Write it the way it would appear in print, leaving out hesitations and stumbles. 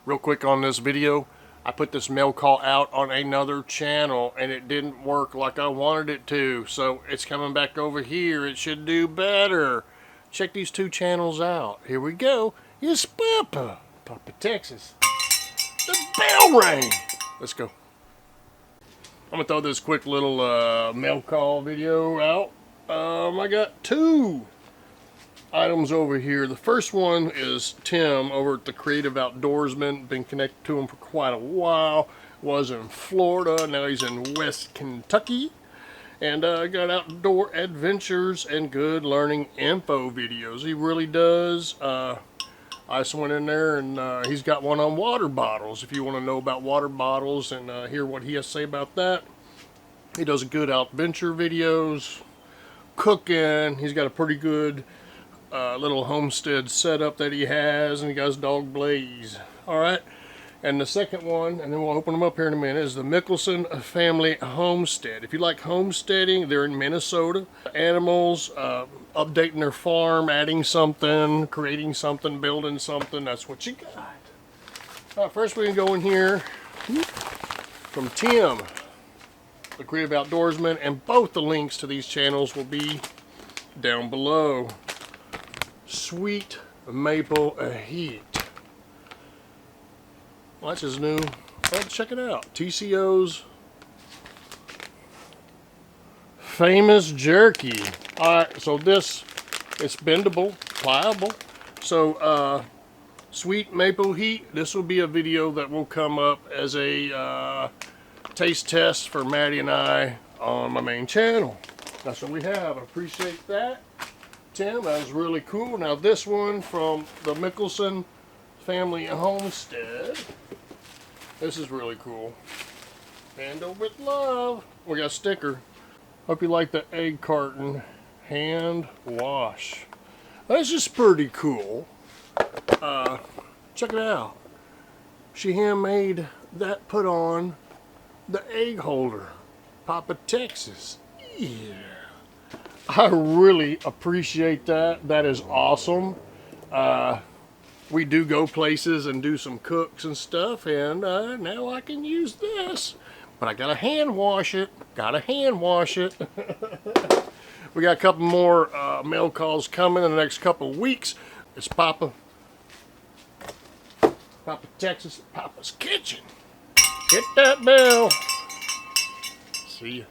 Real quick on this video, I put this mail call out on another channel and it didn't work like I wanted it to, so it's coming back over here. It should do better. Check these two channels out. Here we go. It's Papa Texas. The bell rang. Let's go. I'm gonna throw this quick little mail call video out. I got two items over here. The first one is Tim over at the Creative Outdoorsman. Been connected to him for quite a while. Was in Florida, now he's in West Kentucky. And got outdoor adventures and good learning info videos. He really does. I just went in there and he's got one on water bottles. If you want to know about water bottles and hear what he has to say about that. He does good adventure videos, cooking. He's got a pretty good little homestead setup that he has, and he got his dog Blaze. Alright, and the second one, and then we'll open them up here in a minute, is the Mickelson Family Homestead. If you like homesteading, they're in Minnesota. Animals, updating their farm, adding something, creating something, building something, that's what you got. Alright, first we can go in here from Tim, the Creative Outdoorsman, and both the links to these channels will be down below. Sweet Maple Heat. Well, that's his new. Let's check it out. TCO's famous jerky. Alright, so this, it's bendable, pliable. So, Sweet Maple Heat, this will be a video that will come up as a taste test for Maddie and I on my main channel. That's what we have. I appreciate that, Tim. That was really cool. Now this one from the Mickelson Family Homestead. This is really cool. Handle with love. We got a sticker. Hope you like the egg carton hand wash. This is pretty cool. Check it out. She handmade that put on the egg holder. Papa Texas. Yeah. I really appreciate that. That is awesome. We do go places and do some cooks and stuff, and now I can use this. But I gotta hand wash it. Gotta hand wash it. We got a couple more mail calls coming in the next couple of weeks. It's Papa Texas, Papa's Kitchen. Hit that bell. See ya.